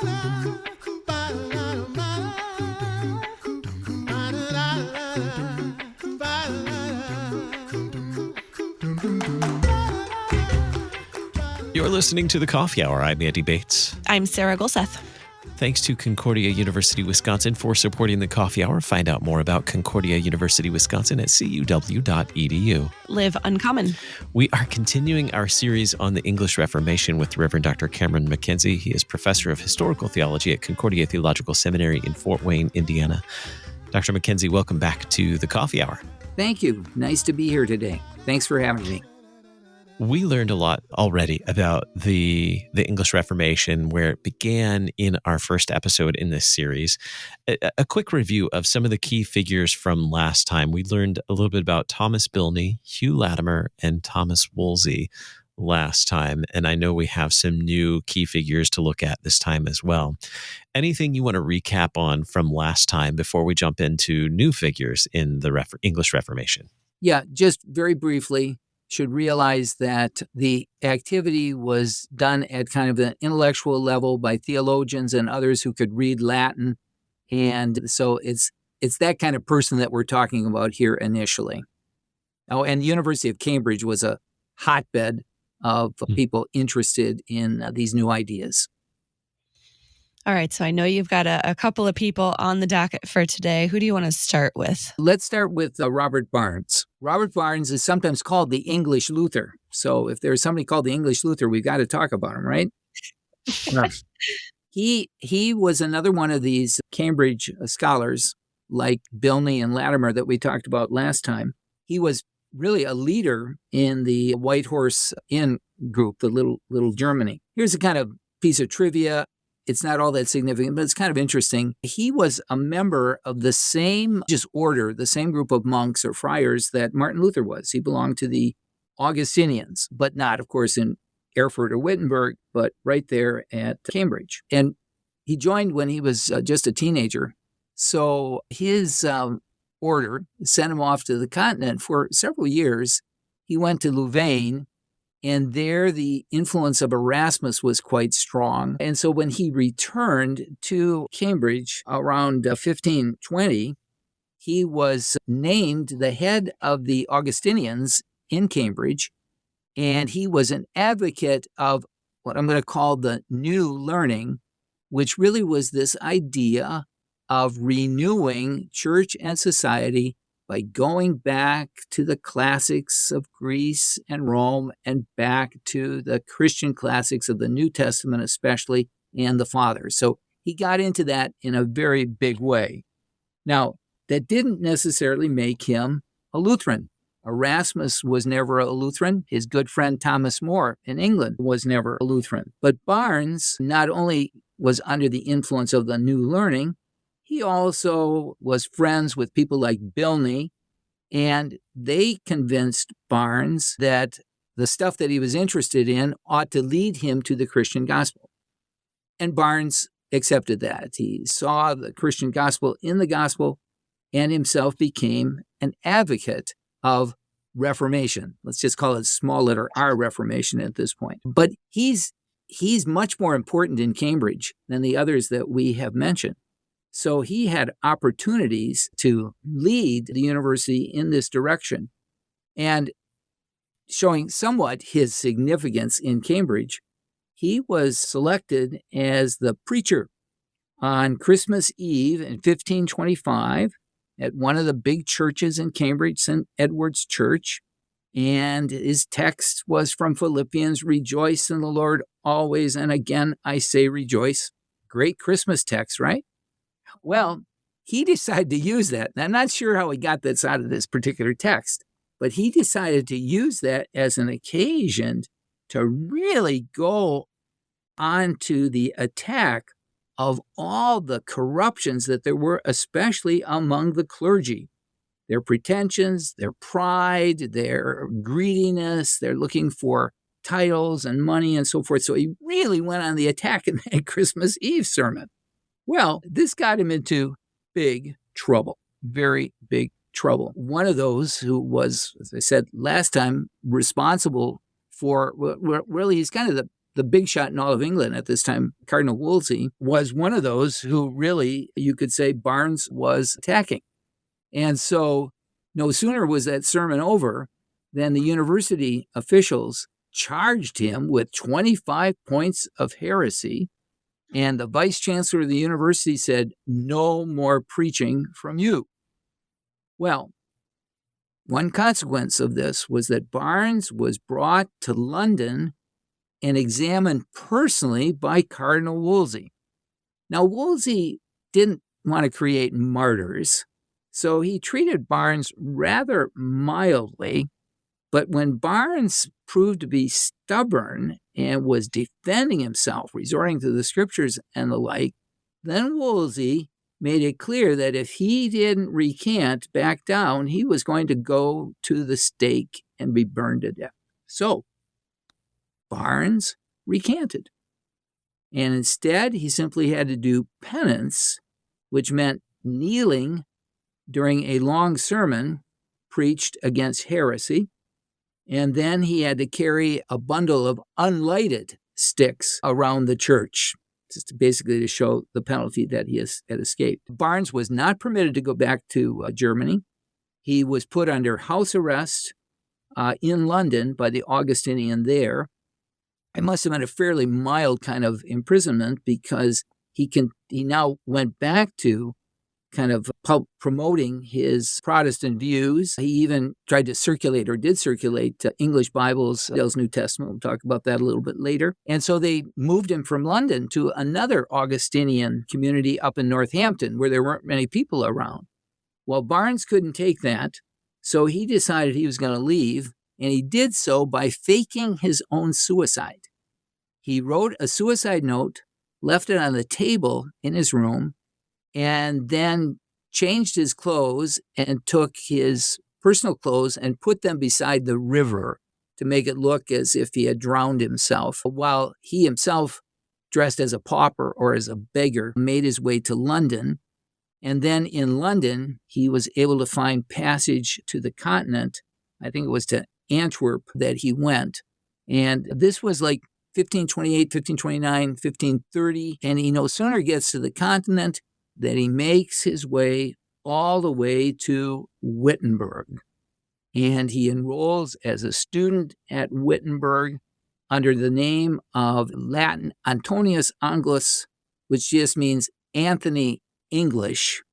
You're listening to The Coffee Hour. I'm Andy Bates. I'm Sarah Gulseth. Thanks to Concordia University, Wisconsin for supporting The Coffee Hour. Find out more about Concordia University, Wisconsin at cuw.edu. Live uncommon. We are continuing our series on the English Reformation with Reverend Dr. Cameron MacKenzie. He is professor of Historical Theology at Concordia Theological Seminary in Fort Wayne, Indiana. Dr. MacKenzie, welcome back to The Coffee Hour. Thank you. Nice to be here today. Thanks for having me. We learned a lot already about the English Reformation, where it began in our first episode in this series. A quick review of some of the key figures from last time. We learned a little bit about Thomas Bilney, Hugh Latimer, and Thomas Wolsey last time, and I know we have some new key figures to look at this time as well. Anything you want to recap on from last time before we jump into new figures in the English Reformation? Yeah, just very briefly. Should realize that the activity was done at kind of an intellectual level by theologians and others who could read Latin. And so it's that kind of person that we're talking about here initially. Oh, and the University of Cambridge was a hotbed of people interested in these new ideas. All right, so I know you've got a couple of people on the docket for today. Who do you want to start with? Let's start with Robert Barnes. Robert Barnes is sometimes called the English Luther. So if there's somebody called the English Luther, we've got to talk about him, right? He was another one of these Cambridge scholars like Bilney and Latimer that we talked about last time. He was really a leader in the White Horse Inn group, the little Germany. Here's a kind of piece of trivia. It's not all that significant, but it's kind of interesting. He was a member of the same order, the same group of monks or friars that Martin Luther was. He belonged to the Augustinians, but not, of course, in Erfurt or Wittenberg, but right there at Cambridge. And he joined when he was just a teenager. So his order sent him off to the continent for several years. He went to Louvain. And there, the influence of Erasmus was quite strong. And so when he returned to Cambridge around 1520, he was named the head of the Augustinians in Cambridge. And he was an advocate of what I'm going to call the new learning, which really was this idea of renewing church and society by going back to the classics of Greece and Rome and back to the Christian classics of the New Testament especially, and the Fathers. So he got into that in a very big way. Now, that didn't necessarily make him a Lutheran. Erasmus was never a Lutheran. His good friend Thomas More in England was never a Lutheran. But Barnes not only was under the influence of the new learning, he also was friends with people like Bilney, and they convinced Barnes that the stuff that he was interested in ought to lead him to the Christian gospel. And Barnes accepted that. He saw the Christian gospel in the gospel and himself became an advocate of Reformation. Let's just call it small letter R Reformation at this point. But he's much more important in Cambridge than the others that we have mentioned. So he had opportunities to lead the university in this direction. And showing somewhat his significance in Cambridge, he was selected as the preacher on Christmas Eve in 1525 at one of the big churches in Cambridge, St. Edward's Church. And his text was from Philippians, "Rejoice in the Lord always, and again I say rejoice." Great Christmas text, right? Well, he decided to use that. And I'm not sure how he got this out of this particular text, but he decided to use that as an occasion to really go onto the attack of all the corruptions that there were, especially among the clergy. Their pretensions, their pride, their greediness, they're looking for titles and money and so forth. So he really went on the attack in that Christmas Eve sermon. Well, this got him into big trouble, very big trouble. One of those who was, as I said last time, responsible for, really, he's kind of the big shot in all of England at this time, Cardinal Wolsey, was one of those who really, you could say, Barnes was attacking. And so no sooner was that sermon over than the university officials charged him with 25 points of heresy. And the vice chancellor of the university said, "No more preaching from you." Well, one consequence of this was that Barnes was brought to London and examined personally by Cardinal Wolsey. Now, Wolsey didn't want to create martyrs, so he treated Barnes rather mildly. But when Barnes proved to be stubborn and was defending himself, resorting to the scriptures and the like, then Wolsey made it clear that if he didn't recant, back down, he was going to go to the stake and be burned to death. So Barnes recanted. And instead, he simply had to do penance, which meant kneeling during a long sermon preached against heresy. And then he had to carry a bundle of unlighted sticks around the church, just basically to show the penalty that he had escaped. Barnes was not permitted to go back to Germany. He was put under house arrest in London by the Augustinian there. It must have been a fairly mild kind of imprisonment because he now went back to kind of promoting his Protestant views. He even tried to circulate, or did circulate, English Bibles, Tyndale's New Testament. We'll talk about that a little bit later. And so they moved him from London to another Augustinian community up in Northampton where there weren't many people around. Well, Barnes couldn't take that, so he decided he was going to leave, and he did so by faking his own suicide. He wrote a suicide note, left it on the table in his room, and then changed his clothes and took his personal clothes and put them beside the river to make it look as if he had drowned himself, while he himself, dressed as a pauper or as a beggar, made his way to London. And then in London, he was able to find passage to the continent. I think it was to Antwerp that he went. And this was like 1528, 1529, 1530. And he no sooner gets to the continent that he makes his way all the way to Wittenberg. And he enrolls as a student at Wittenberg under the name of Latin Antonius Anglus, which just means Anthony English.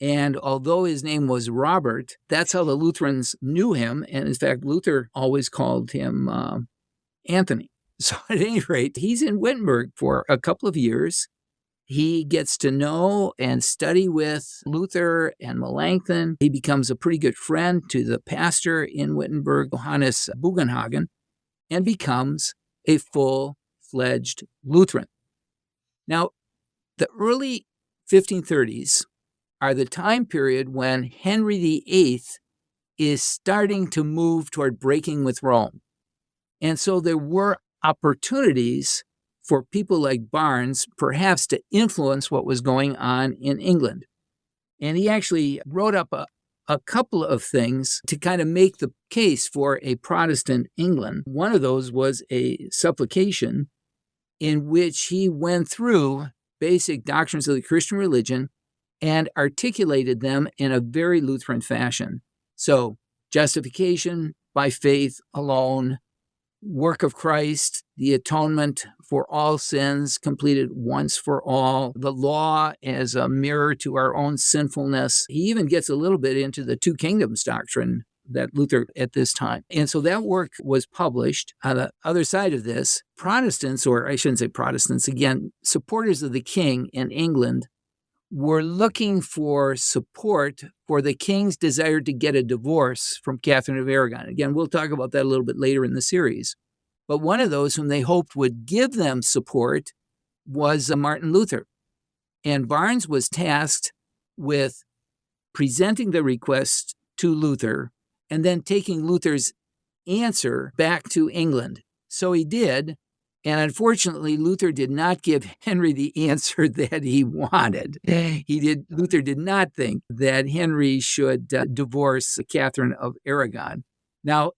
And although his name was Robert, that's how the Lutherans knew him. And in fact, Luther always called him Anthony. So at any rate, he's in Wittenberg for a couple of years. He gets to know and study with Luther and Melanchthon. He becomes a pretty good friend to the pastor in Wittenberg, Johannes Bugenhagen, and becomes a full-fledged Lutheran. Now, the early 1530s are the time period when Henry VIII is starting to move toward breaking with Rome. And so there were opportunities for people like Barnes, perhaps, to influence what was going on in England. And he actually wrote up a couple of things to kind of make the case for a Protestant England. One of those was a supplication in which he went through basic doctrines of the Christian religion and articulated them in a very Lutheran fashion. So, justification by faith alone, work of Christ, the atonement for all sins completed once for all, the law as a mirror to our own sinfulness. He even gets a little bit into the two kingdoms doctrine that Luther at this time. And so that work was published. On the other side of this, Protestants, or I shouldn't say Protestants, again, supporters of the king in England, were looking for support for the king's desire to get a divorce from Catherine of Aragon. Again, we'll talk about that a little bit later in the series. But one of those whom they hoped would give them support was Martin Luther. And Barnes was tasked with presenting the request to Luther and then taking Luther's answer back to England. So he did. And unfortunately, Luther did not give Henry the answer that he wanted. Luther did not think that Henry should divorce Catherine of Aragon. Now,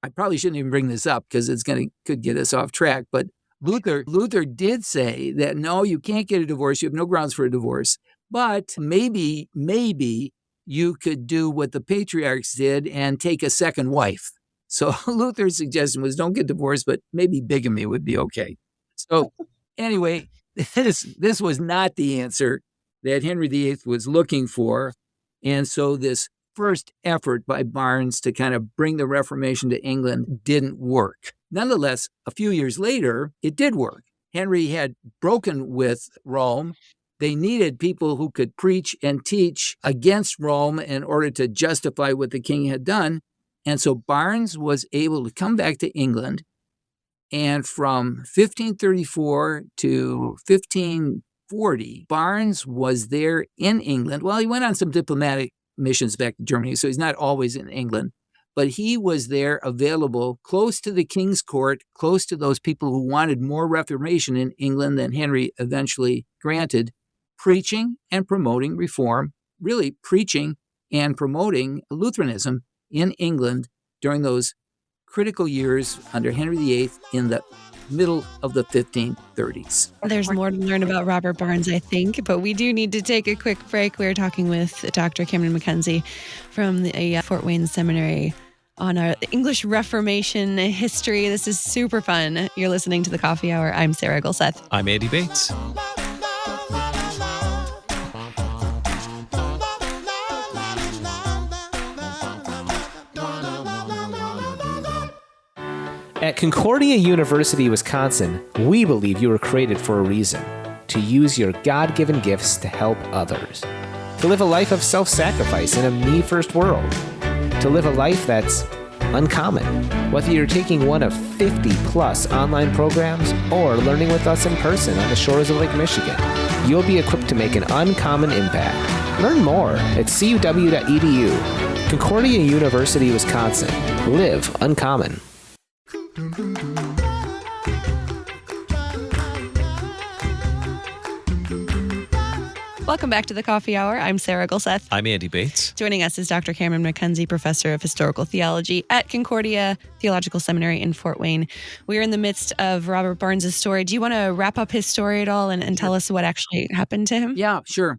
I probably shouldn't even bring this up because could get us off track. But Luther did say that, no, you can't get a divorce. You have no grounds for a divorce. But maybe you could do what the patriarchs did and take a second wife. So Luther's suggestion was don't get divorced, but maybe bigamy would be okay. So anyway, this was not the answer that Henry VIII was looking for. And so this first effort by Barnes to kind of bring the Reformation to England didn't work. Nonetheless, a few years later, it did work. Henry had broken with Rome. They needed people who could preach and teach against Rome in order to justify what the king had done. And so Barnes was able to come back to England. And from 1534 to 1540, Barnes was there in England. Well, he went on some diplomatic missions back to Germany, so he's not always in England. But he was there available close to the king's court, close to those people who wanted more reformation in England than Henry eventually granted, preaching and promoting reform, really preaching and promoting Lutheranism in England during those critical years under Henry VIII in the middle of the 1530s. There's more to learn about Robert Barnes, I think, but we do need to take a quick break. We're talking with Dr. Cameron MacKenzie from the Fort Wayne Seminary on our English Reformation history. This is super fun. You're listening to The Coffee Hour. I'm Sarah Gulseth. I'm Andy Bates. At Concordia University, Wisconsin, we believe you were created for a reason: to use your God-given gifts to help others, to live a life of self-sacrifice in a me-first world, to live a life that's uncommon. Whether you're taking one of 50-plus online programs or learning with us in person on the shores of Lake Michigan, you'll be equipped to make an uncommon impact. Learn more at cuw.edu. Concordia University, Wisconsin. Live uncommon. Welcome back to The Coffee Hour. I'm Sarah Gulseth. I'm Andy Bates. Joining us is Dr. Cameron MacKenzie, professor of historical theology at Concordia Theological Seminary in Fort Wayne. We're in the midst of Robert Barnes' story. Do you want to wrap up his story at all and tell us what actually happened to him? Yeah, sure.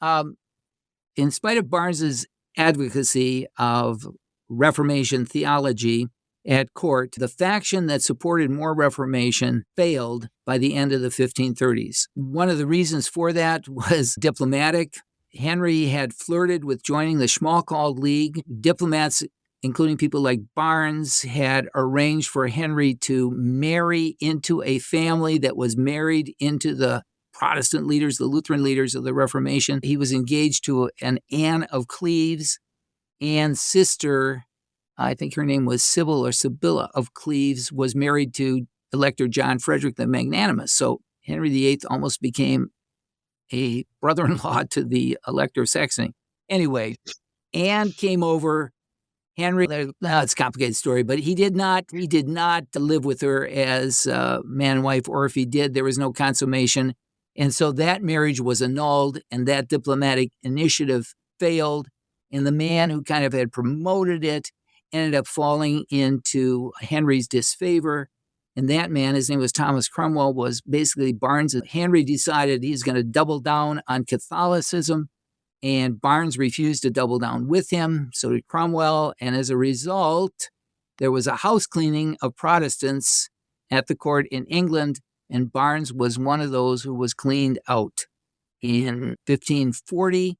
In spite of Barnes's advocacy of Reformation theology at court, the faction that supported more Reformation failed by the end of the 1530s. One of the reasons for that was diplomatic. Henry had flirted with joining the Schmalkald League. Diplomats, including people like Barnes, had arranged for Henry to marry into a family that was married into the Protestant leaders, the Lutheran leaders of the Reformation. He was engaged to an Anne of Cleves. Anne's sister, I think her name was Sybil or Sibylla of Cleves, was married to Elector John Frederick the Magnanimous. So Henry VIII almost became a brother-in-law to the Elector of Saxony. Anyway, Anne came over. Henry, it's a complicated story, but he did not live with her as man and wife, or if he did, there was no consummation. And so that marriage was annulled and that diplomatic initiative failed. And the man who kind of had promoted it ended up falling into Henry's disfavor. And that man, his name was Thomas Cromwell, was basically Barnes. Henry decided he's going to double down on Catholicism, and Barnes refused to double down with him. So did Cromwell. And as a result, there was a house cleaning of Protestants at the court in England, and Barnes was one of those who was cleaned out. In 1540,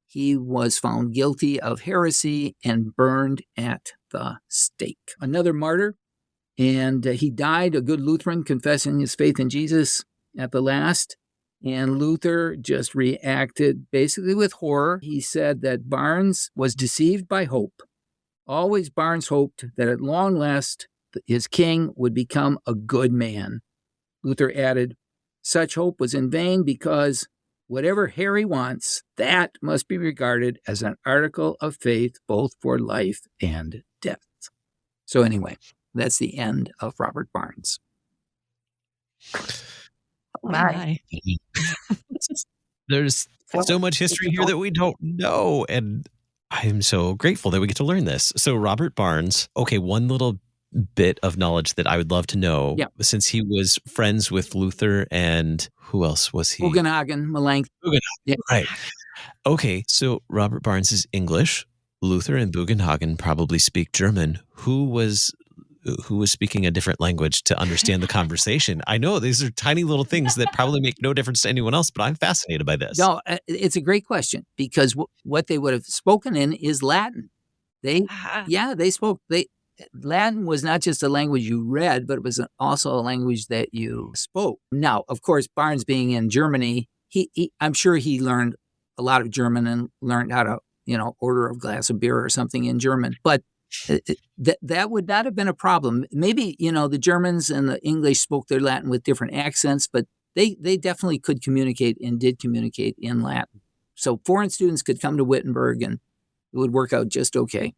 he was found guilty of heresy and burned at the stake. Another martyr, and he died a good Lutheran, confessing his faith in Jesus at the last. And Luther just reacted basically with horror. He said that Barnes was deceived by hope. Always Barnes hoped that at long last his king would become a good man. Luther added, such hope was in vain because whatever Harry wants, that must be regarded as an article of faith, both for life and death. So anyway, that's the end of Robert Barnes. Oh my. There's so much history here that we don't know. And I am so grateful that we get to learn this. So Robert Barnes, okay, one little bit of knowledge that I would love to know. Yeah. Since he was friends with Luther and who else was he? Bugenhagen, Melanchthon. Bugenhagen, Yeah. right. Okay, so Robert Barnes is English. Luther and Bugenhagen probably speak German. Who was speaking a different language to understand the conversation? I know these are tiny little things that probably make no difference to anyone else, but I'm fascinated by this. No, it's a great question because what they would have spoken in is Latin. They spoke. Latin was not just a language you read, but it was also a language that you spoke. Now, of course, Barnes being in Germany, I'm sure he learned a lot of German and learned how to, order a glass of beer or something in German. But that would not have been a problem. Maybe, the Germans and the English spoke their Latin with different accents, but they definitely could communicate and did communicate in Latin. So foreign students could come to Wittenberg and it would work out just okay.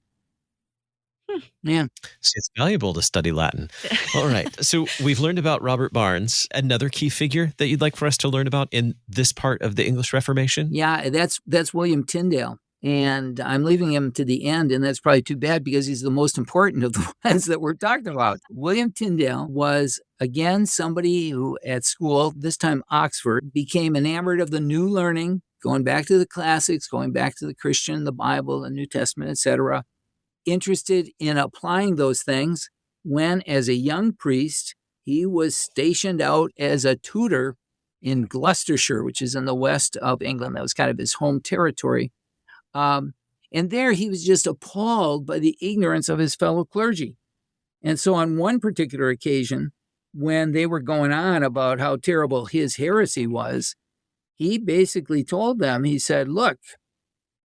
Yeah. See, it's valuable to study Latin. All right. So we've learned about Robert Barnes. Another key figure that you'd like for us to learn about in this part of the English Reformation? Yeah, that's William Tyndale. And I'm leaving him to the end, and that's probably too bad because he's the most important of the ones that we're talking about. William Tyndale was, again, somebody who at school, this time Oxford, became enamored of the new learning, going back to the classics, going back to the Christian, the Bible, the New Testament, etc., interested in applying those things when, as a young priest, he was stationed out as a tutor in Gloucestershire, which is in the west of England. That was kind of his home territory. And there he was just appalled by the ignorance of his fellow clergy. And so on one particular occasion, when they were going on about how terrible his heresy was, he basically told them, he said, look,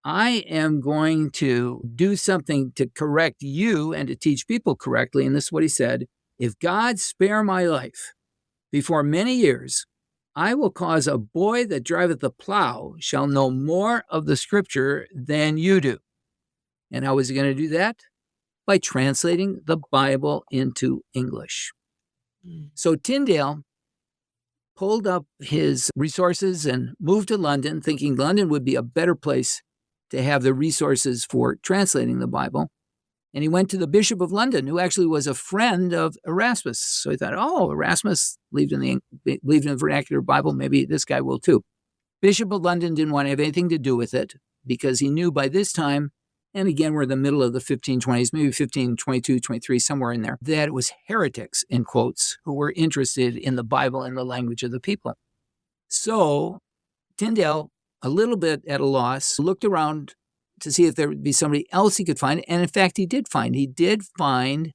I am going to do something to correct you and to teach people correctly. And this is what he said: if God spare my life, before many years, I will cause a boy that driveth the plow shall know more of the scripture than you do. And how was he going to do that? By translating the Bible into English. So Tyndale pulled up his resources and moved to London, thinking London would be a better place to have the resources for translating the Bible. And he went to the Bishop of London, who actually was a friend of Erasmus. So he thought, Erasmus believed in the vernacular Bible. Maybe this guy will too. Bishop of London didn't want to have anything to do with it because he knew by this time, and again, we're in the middle of the 1520s, maybe 1522, 23, somewhere in there, that it was heretics, in quotes, who were interested in the Bible and the language of the people. So Tyndale, a little bit at a loss, looked around to see if there would be somebody else he could find. And in fact, he did find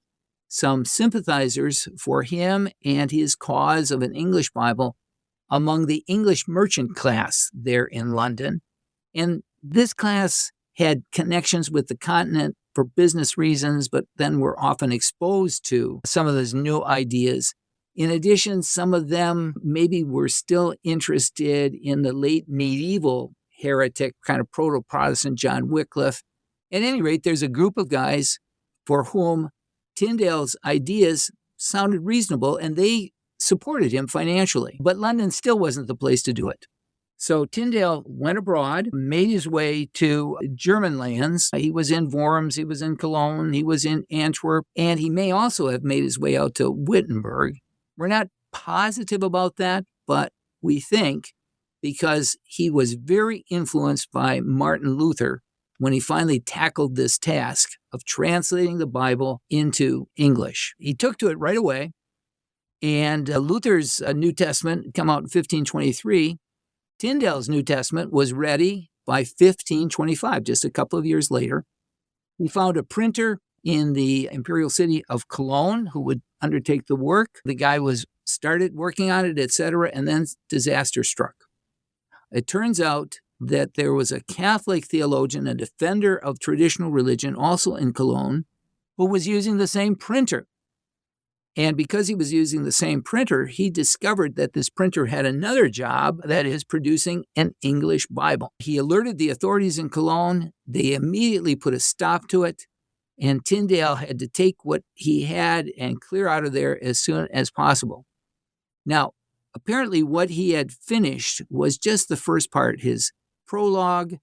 some sympathizers for him and his cause of an English Bible among the English merchant class there in London. And this class had connections with the continent for business reasons, but then were often exposed to some of those new ideas. In addition, some of them maybe were still interested in the late medieval heretic, kind of proto-Protestant John Wycliffe. At any rate, there's a group of guys for whom Tyndale's ideas sounded reasonable, and they supported him financially. But London still wasn't the place to do it. So Tyndale went abroad, made his way to German lands. He was in Worms, he was in Cologne, he was in Antwerp, and he may also have made his way out to Wittenberg. We're not positive about that, but we think because he was very influenced by Martin Luther when he finally tackled this task of translating the Bible into English. He took to it right away, and Luther's New Testament came out in 1523. Tyndale's New Testament was ready by 1525, just a couple of years later. He found a printer in the imperial city of Cologne who would undertake the work. The guy started working on it, etc., and then disaster struck. It turns out that there was a Catholic theologian, a defender of traditional religion, also in Cologne, who was using the same printer. And because he was using the same printer, he discovered that this printer had another job, that is, producing an English Bible. He alerted the authorities in Cologne. They immediately put a stop to it, and Tyndale had to take what he had and clear out of there as soon as possible. Now, apparently what he had finished was just the first part, his prologue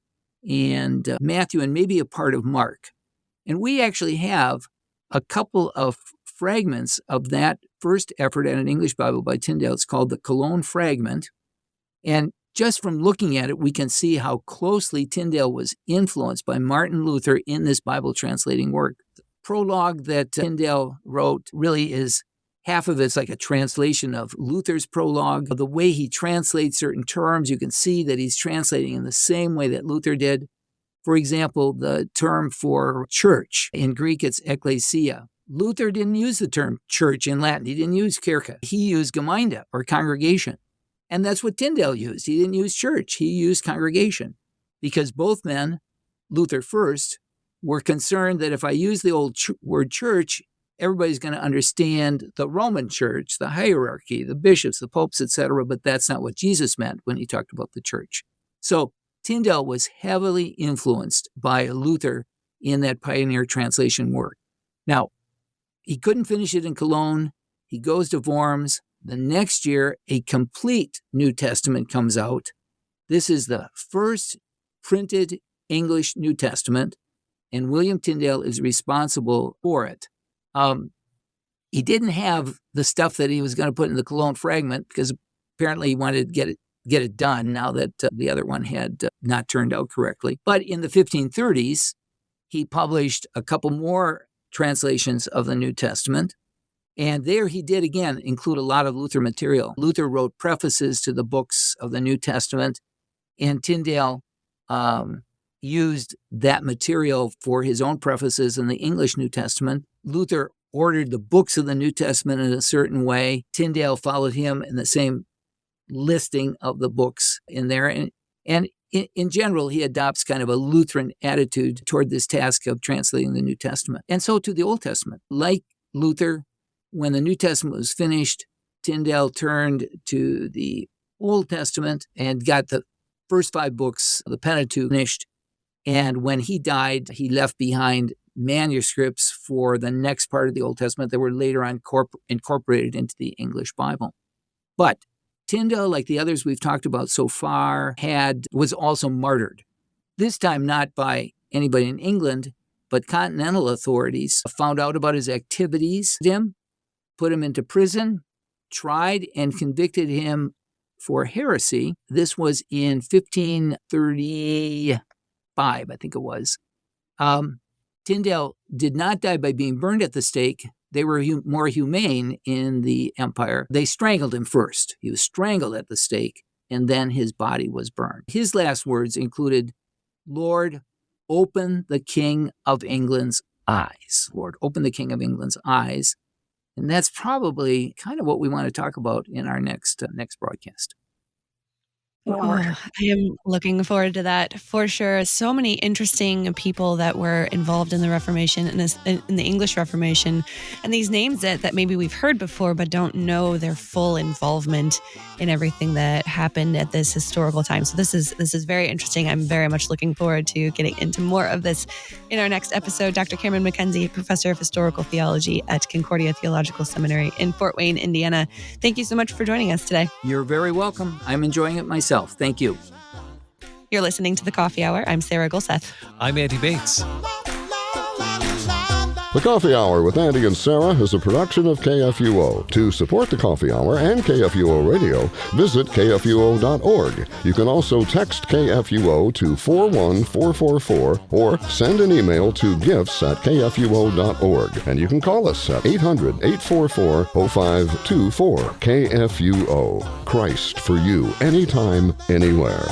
and Matthew and maybe a part of Mark. And we actually have a couple of fragments of that first effort at an English Bible by Tyndale. It's called the Cologne Fragment. And just from looking at it, we can see how closely Tyndale was influenced by Martin Luther in this Bible translating work. The prologue that Tyndale wrote really is half of it's like a translation of Luther's prologue. The way he translates certain terms, you can see that he's translating in the same way that Luther did. For example, the term for church, in Greek it's ekklesia. Luther didn't use the term church in Latin. He didn't use Kirche. He used Gemeinde, or congregation. And that's what Tyndale used. He didn't use church. He used congregation. Because both men, Luther first, were concerned that if I use the old word church, everybody's going to understand the Roman church, the hierarchy, the bishops, the popes, etc., but that's not what Jesus meant when he talked about the church. So Tyndale was heavily influenced by Luther in that pioneer translation work. Now, he couldn't finish it in Cologne. He goes to Worms. The next year, a complete New Testament comes out. This is the first printed English New Testament, and William Tyndale is responsible for it. He didn't have the stuff that he was going to put in the Cologne Fragment because apparently he wanted to get it done now that the other one had not turned out correctly. But in the 1530s, he published a couple more translations of the New Testament. And there he did, again, include a lot of Luther material. Luther wrote prefaces to the books of the New Testament, and Tyndale used that material for his own prefaces in the English New Testament. Luther ordered the books of the New Testament in a certain way. Tyndale followed him in the same listing of the books in there. And in general, he adopts kind of a Lutheran attitude toward this task of translating the New Testament. And so to the Old Testament. Like Luther, when the New Testament was finished, Tyndale turned to the Old Testament and got the first 5 books of the Pentateuch finished. And when he died, he left behind manuscripts for the next part of the Old Testament that were later on incorporated into the English Bible. But Tyndale, like the others we've talked about so far, was also martyred. This time not by anybody in England, but continental authorities found out about his activities, put him into prison, tried and convicted him for heresy. This was in 1535, I think it was. Tyndale did not die by being burned at the stake. They were more humane in the empire. They strangled him first. He was strangled at the stake, and then his body was burned. His last words included, "Lord, open the King of England's eyes." Lord, open the King of England's eyes. And that's probably kind of what we want to talk about in our next broadcast. Oh, I am looking forward to that for sure. So many interesting people that were involved in the Reformation and in the English Reformation, and these names that maybe we've heard before but don't know their full involvement in everything that happened at this historical time. So this is very interesting. I'm very much looking forward to getting into more of this in our next episode. Dr. Cameron MacKenzie, Professor of Historical Theology at Concordia Theological Seminary in Fort Wayne, Indiana. Thank you so much for joining us today. You're very welcome. I'm enjoying it myself. Thank you. You're listening to The Coffee Hour. I'm Sarah Gulseth. I'm Andy Bates. The Coffee Hour with Andy and Sarah is a production of KFUO. To support The Coffee Hour and KFUO Radio, visit KFUO.org. You can also text KFUO to 41444 or send an email to gifts@kfuo.org. And you can call us at 800-844-0524. KFUO. Christ for you, anytime, anywhere.